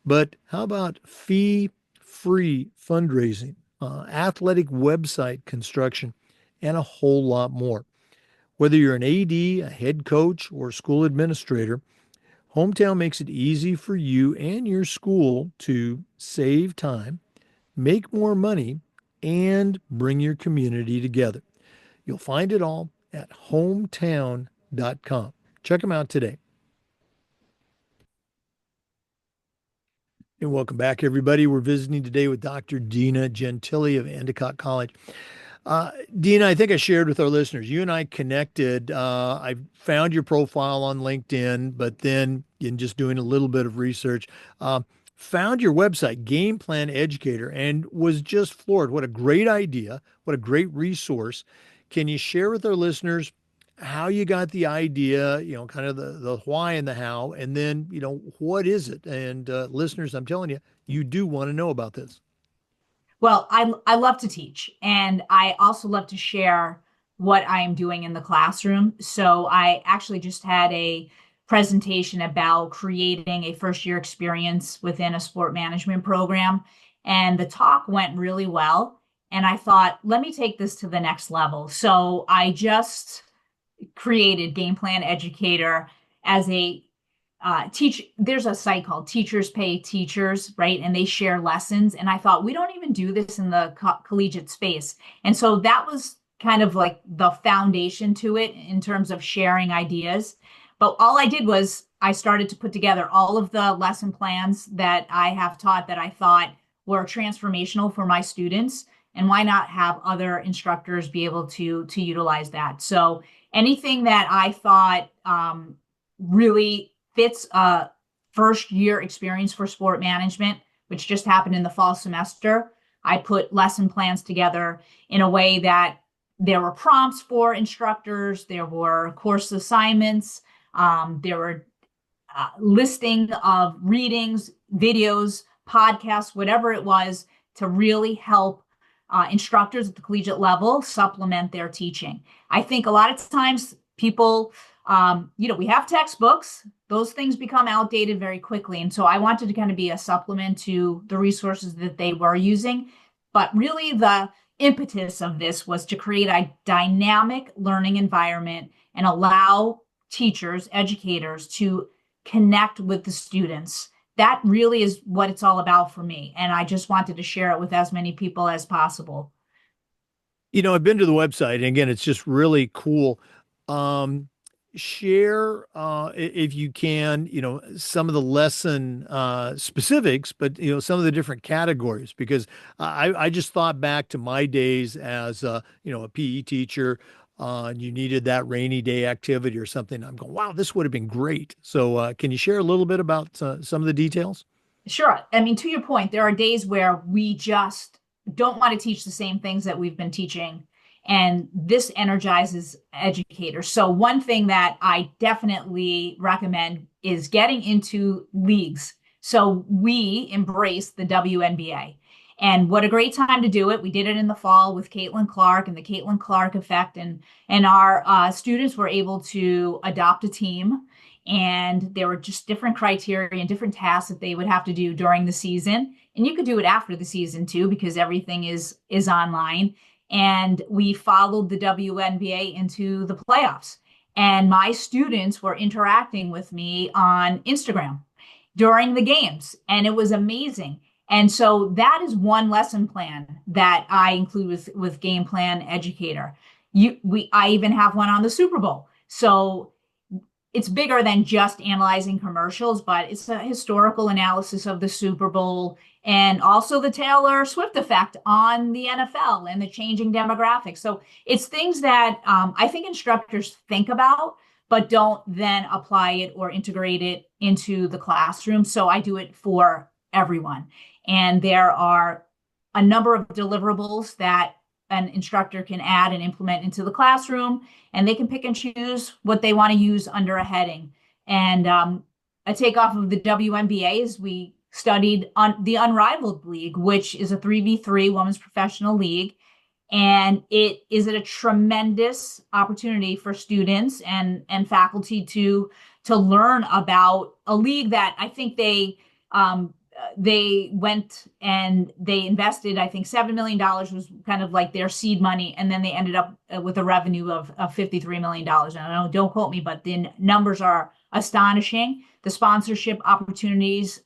but how about fee-free fundraising, athletic website construction, and a whole lot more. Whether you're an AD, a head coach, or a school administrator, Hometown makes it easy for you and your school to save time, make more money, and bring your community together. You'll find it all at hometown.com. Check them out today. And welcome back, everybody. We're visiting today with Dr. Dina Gentile of Endicott College. Dina, I think I shared with our listeners, you and I connected. I found your profile on LinkedIn, but then in just doing a little bit of research, found your website, Game Plan Educator, and was just floored. What a great idea. What a great resource. Can you share with our listeners how you got the idea, kind of the why and the how, and then, what is it? And listeners, I'm telling you, you do want to know about this. Well, I love to teach, and I also love to share what I am doing in the classroom. So I actually just had a presentation about creating a first year experience within a sport management program, and the talk went really well. And I thought, let me take this to the next level. So I just created Game Plan Educator as a there's a site called Teachers Pay Teachers, right? And they share lessons. And I thought, we don't even do this in the collegiate space. And so that was kind of like the foundation to it in terms of sharing ideas. But all I did was I started to put together all of the lesson plans that I have taught that I thought were transformational for my students. And why not have other instructors be able to utilize that? So anything that I thought really fits a first year experience for sport management, which just happened in the fall semester. I put lesson plans together in a way that there were prompts for instructors, there were course assignments, there were listing of readings, videos, podcasts, whatever it was to really help instructors at the collegiate level supplement their teaching. I think a lot of times people, we have textbooks, those things become outdated very quickly. And so I wanted to kind of be a supplement to the resources that they were using. But really, the impetus of this was to create a dynamic learning environment and allow teachers, educators to connect with the students. That really is what it's all about for me. And I just wanted to share it with as many people as possible. I've been to the website, and again, it's just really cool. Um, share, if you can, some of the lesson specifics, but some of the different categories? Because I just thought back to my days as a PE teacher. And you needed that rainy day activity or something. I'm going, wow, this would have been great. So, can you share a little bit about some of the details? Sure. I mean, to your point, there are days where we just don't want to teach the same things that we've been teaching. And this energizes educators. So, one thing that I definitely recommend is getting into leagues. So, we embrace the WNBA. And what a great time to do it. We did it in the fall with Caitlin Clark and the Caitlin Clark effect. And our students were able to adopt a team, and there were just different criteria and different tasks that they would have to do during the season, and you could do it after the season too because everything is online. And we followed the WNBA into the playoffs, and my students were interacting with me on Instagram during the games, and it was amazing. And so that is one lesson plan that I include with Game Plan Educator. I even have one on the Super Bowl. So it's bigger than just analyzing commercials, but it's a historical analysis of the Super Bowl and also the Taylor Swift effect on the NFL and the changing demographics. So it's things that I think instructors think about, but don't then apply it or integrate it into the classroom. So I do it for everyone. And there are a number of deliverables that an instructor can add and implement into the classroom, and they can pick and choose what they want to use under a heading. And a takeoff of the WNBA is we studied on the Unrivaled League, which is a 3v3 women's professional league. And it is a tremendous opportunity for students and faculty to learn about a league that I think they went and they invested, I think $7 million was kind of like their seed money. And then they ended up with a revenue of $53 million. And I don't quote me, but the numbers are astonishing. The sponsorship opportunities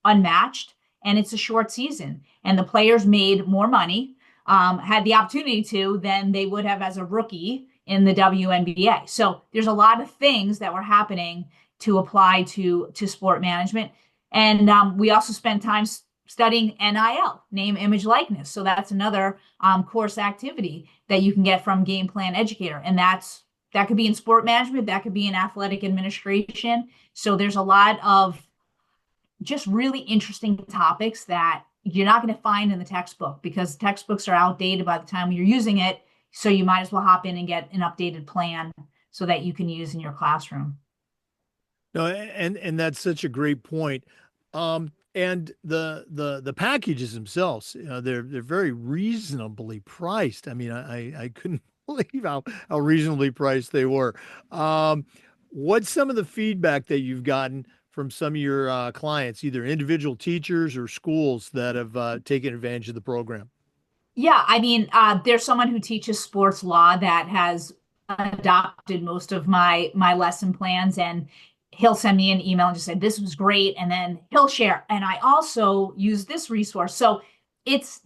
unmatched, and it's a short season. And the players made more money, had the opportunity to, than they would have as a rookie in the WNBA. So there's a lot of things that were happening to apply to sport management. And we also spend time studying NIL, name, image, likeness. So that's another course activity that you can get from Game Plan Educator. And that could be in sport management, that could be in athletic administration. So there's a lot of just really interesting topics that you're not going to find in the textbook because textbooks are outdated by the time you're using it. So you might as well hop in and get an updated plan so that you can use in your classroom. No, and that's such a great point. And the packages themselves, they're very reasonably priced. I mean, I couldn't believe how reasonably priced they were. What's some of the feedback that you've gotten from some of your clients, either individual teachers or schools that have taken advantage of the program? Yeah, I mean, there's someone who teaches sports law that has adopted most of my lesson plans, and he'll send me an email and just say this was great, and then he'll share. And I also use this resource. So it's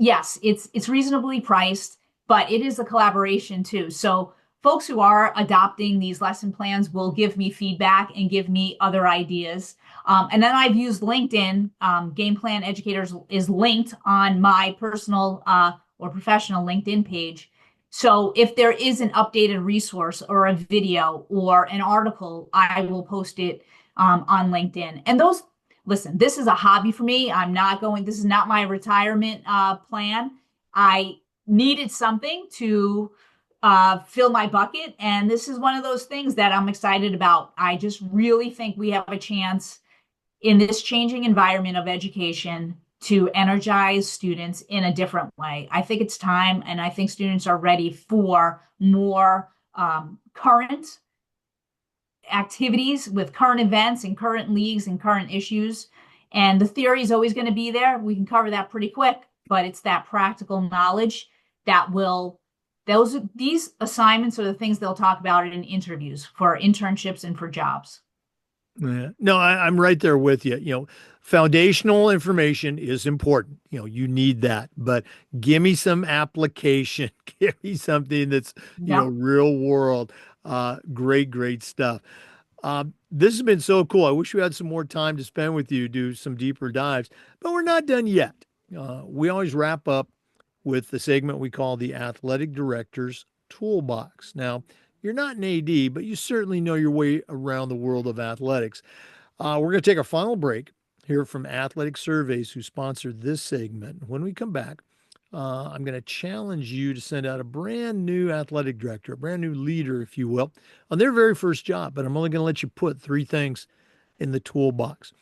reasonably priced, but it is a collaboration too. So folks who are adopting these lesson plans will give me feedback and give me other ideas. And then I've used LinkedIn. Game Plan Educators is linked on my personal or professional LinkedIn page. So if there is an updated resource or a video or an article, I will post it on LinkedIn. And listen, this is a hobby for me. This is not my retirement plan. I needed something to fill my bucket. And this is one of those things that I'm excited about. I just really think we have a chance in this changing environment of education to energize students in a different way. I think it's time, and I think students are ready for more current activities with current events and current leagues and current issues. And the theory is always going to be there. We can cover that pretty quick, but it's that practical knowledge that these assignments are the things they'll talk about in interviews for internships and for jobs. Yeah. No, I'm right there with you. Foundational information is important. You need that, but give me some application. Give me something that's, Yep. real world. Great, great stuff. This has been so cool. I wish we had some more time to spend with you, do some deeper dives, but we're not done yet. We always wrap up with the segment we call the Athletic Director's Toolbox. Now, you're not an AD, but you certainly know your way around the world of athletics. We're going to take a final break, hear from Athletic Surveys, who sponsored this segment. When we come back, I'm going to challenge you to send out a brand new athletic director, a brand new leader, if you will, on their very first job. But I'm only going to let you put three things in the toolbox.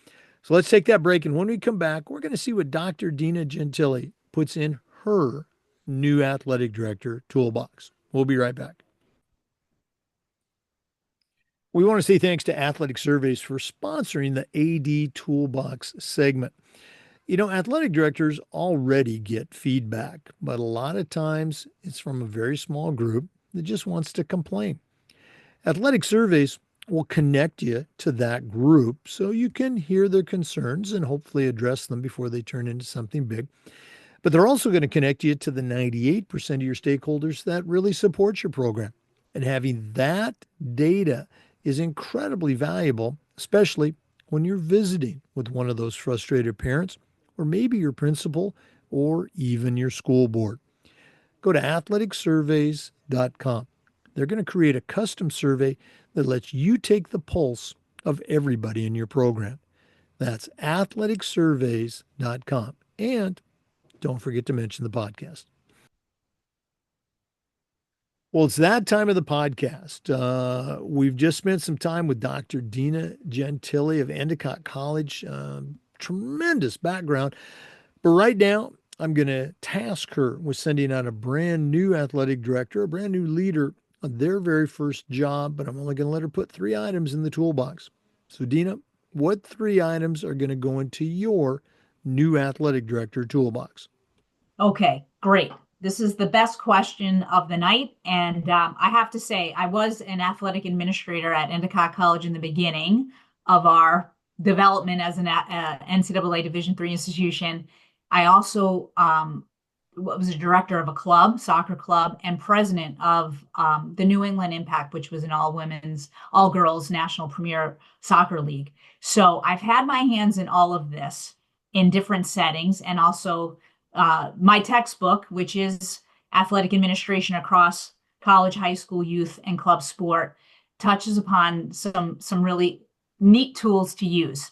So let's take that break. And when we come back, we're going to see what Dr. Dina Gentile puts in her new athletic director toolbox. We'll be right back. We want to say thanks to Athletic Surveys for sponsoring the AD Toolbox segment. You know, athletic directors already get feedback, but a lot of times it's from a very small group that just wants to complain. Athletic Surveys will connect you to that group so you can hear their concerns and hopefully address them before they turn into something big. But they're also going to connect you to the 98% of your stakeholders that really support your program. And having that data is incredibly valuable, especially when you're visiting with one of those frustrated parents, or maybe your principal, or even your school board. Go to athleticsurveys.com. They're going to create a custom survey that lets you take the pulse of everybody in your program. That's athleticsurveys.com. And don't forget to mention the podcast. Well, it's that time of the podcast. We've just spent some time with Dr. Dina Gentile of Endicott College. Tremendous background. But right now, I'm going to task her with sending out a brand new athletic director, a brand new leader on their very first job. But I'm only going to let her put three items in the toolbox. So, Dina, what three items are going to go into your new athletic director toolbox? Okay, great. This is the best question of the night. And I have to say, I was an athletic administrator at Endicott College in the beginning of our development as an NCAA Division III institution. I also was a director of a club, soccer club, and president of the New England Impact, which was an all-women's, all-girls national premier soccer league. So I've had my hands in all of this in different settings, and also my textbook, which is athletic administration across college, high school, youth, and club sport, touches upon some really neat tools to use.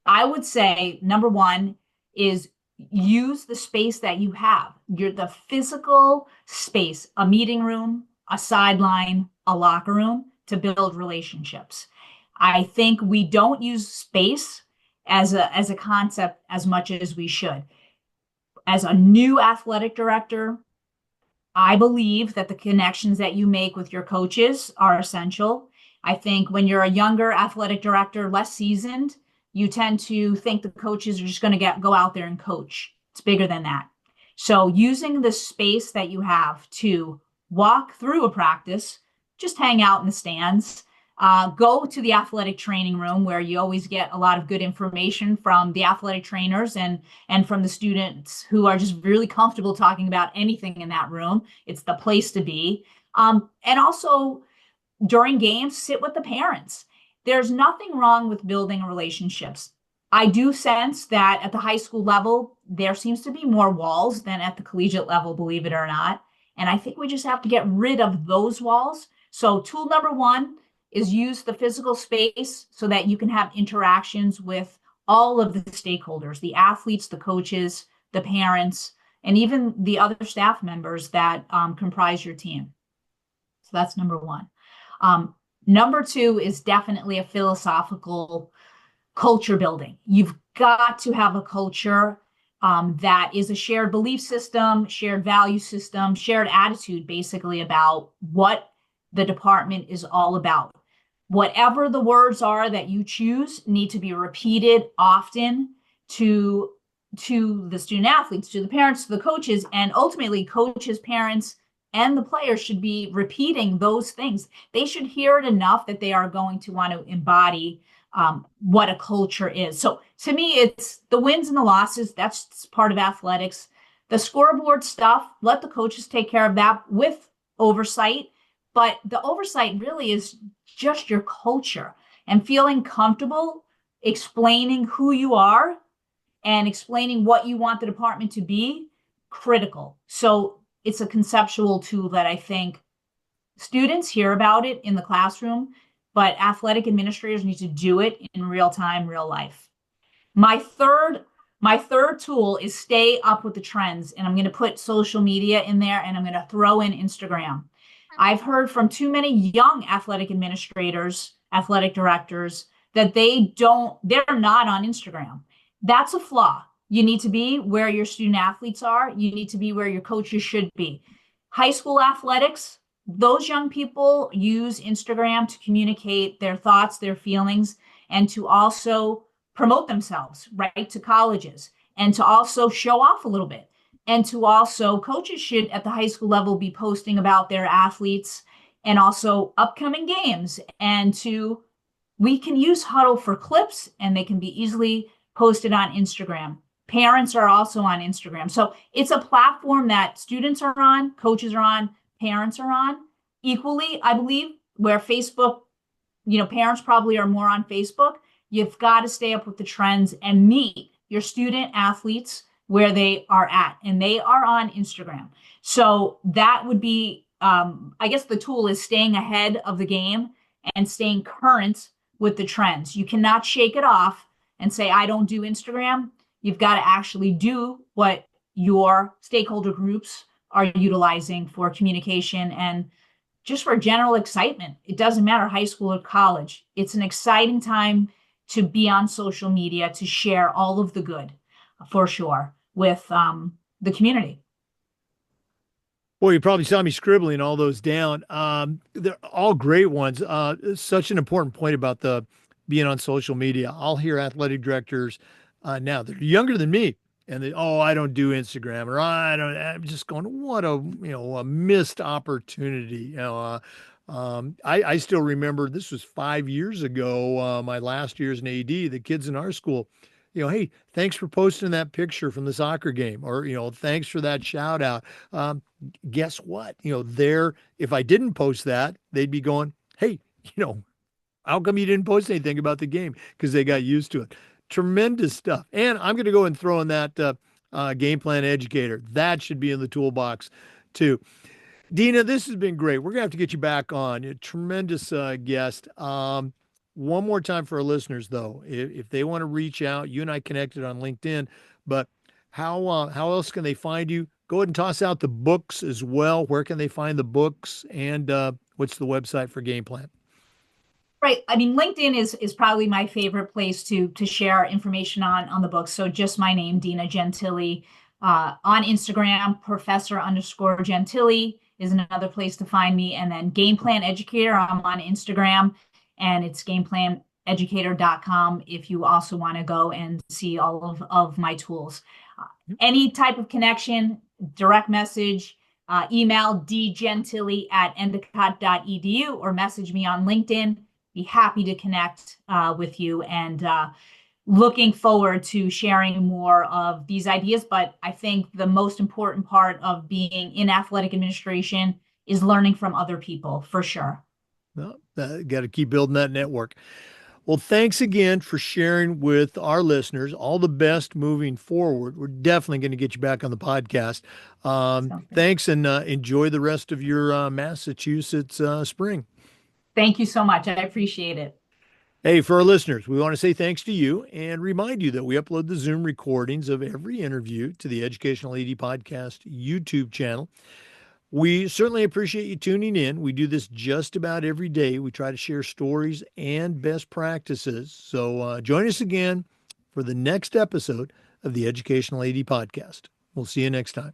I would say number one is use the space that you have. You're the physical space, a meeting room, a sideline, a locker room to build relationships. I think we don't use space as a concept as much as we should. As a new athletic director, I believe that the connections that you make with your coaches are essential. I think when you're a younger athletic director, less seasoned, you tend to think the coaches are just going to go out there and coach. It's bigger than that. So using the space that you have to walk through a practice, just hang out in the stands, go to the athletic training room where you always get a lot of good information from the athletic trainers and from the students who are just really comfortable talking about anything in that room. It's the place to be. And also during games, sit with the parents. There's nothing wrong with building relationships. I do sense that at the high school level, there seems to be more walls than at the collegiate level, believe it or not. And I think we just have to get rid of those walls. So tool number one is use the physical space so that you can have interactions with all of the stakeholders, the athletes, the coaches, the parents, and even the other staff members that comprise your team. So that's number one. Number two is definitely a philosophical culture building. You've got to have a culture that is a shared belief system, shared value system, shared attitude, basically about what the department is all about. Whatever the words are that you choose need to be repeated often to the student athletes, to the parents, to the coaches, and ultimately coaches, parents, and the players should be repeating those things. They should hear it enough that they are going to want to embody what a culture is. So to me, it's the wins and the losses. That's part of athletics. The scoreboard stuff, let the coaches take care of that with oversight. But the oversight really is just your culture and feeling comfortable explaining who you are and explaining what you want the department to be, critical. So it's a conceptual tool that I think students hear about it in the classroom, but athletic administrators need to do it in real time, real life. My third my third tool is stay up with the trends, and I'm going to put social media in there, and I'm going to throw in Instagram. I've heard from too many young athletic administrators, athletic directors, that they're not on Instagram. That's a flaw. You need to be where your student athletes are. You need to be where your coaches should be. High school athletics, those young people use Instagram to communicate their thoughts, their feelings, and to also promote themselves, right, to colleges, and to also show off a little bit. And to also, coaches should at the high school level be posting about their athletes and also upcoming games. And we can use Huddle for clips and they can be easily posted on Instagram. Parents are also on Instagram. So it's a platform that students are on, coaches are on, parents are on equally, I believe, where Facebook, parents probably are more on Facebook. You've got to stay up with the trends and meet your student athletes where they are at, and they are on Instagram. So that would be, I guess the tool is staying ahead of the game and staying current with the trends. You cannot shake it off and say, I don't do Instagram. You've got to actually do what your stakeholder groups are utilizing for communication and just for general excitement. It doesn't matter high school or college. It's an exciting time to be on social media, to share all of the good, for sure, with the community. Well, you probably saw me scribbling all those down. They're all great ones. Such an important point about the being on social media. I'll hear athletic directors now, they're younger than me, and oh, I don't do Instagram, or I don't. I'm just going, what a missed opportunity. I still remember this was 5 years ago, my last year as an AD. The kids in our school, hey, thanks for posting that picture from the soccer game, or thanks for that shout out. Guess what? If I didn't post that, they'd be going, hey, how come you didn't post anything about the game? Because they got used to it. Tremendous stuff. And I'm going to go and throw in that game plan educator. That should be in the toolbox too. Dina, this has been great. We're going to have to get you back on. A tremendous guest. One more time for our listeners, though, if they want to reach out, you and I connected on LinkedIn, but how else can they find you? Go ahead and toss out the books as well. Where can they find the books? And what's the website for Game Plan? Right. I mean, LinkedIn is probably my favorite place to share information on the books. So just my name, Dina Gentile. On Instagram, Professor_Gentile is another place to find me. And then Game Plan Educator, I'm on Instagram, and it's gameplaneducator.com if you also want to go and see all of my tools. Any type of connection, direct message, email dgentile@endicott.edu, or message me on LinkedIn. Be happy to connect with you, and looking forward to sharing more of these ideas. But I think the most important part of being in athletic administration is learning from other people, for sure. Well, got to keep building that network. Well, thanks again for sharing with our listeners. All the best moving forward. We're definitely going to get you back on the podcast. Thanks, and enjoy the rest of your Massachusetts spring. Thank you so much. I appreciate it. Hey, for our listeners, we want to say thanks to you and remind you that we upload the Zoom recordings of every interview to the Educational AD Podcast YouTube channel. We certainly appreciate you tuning in. We do this just about every day. We try to share stories and best practices. So join us again for the next episode of the Educational AD Podcast. We'll see you next time.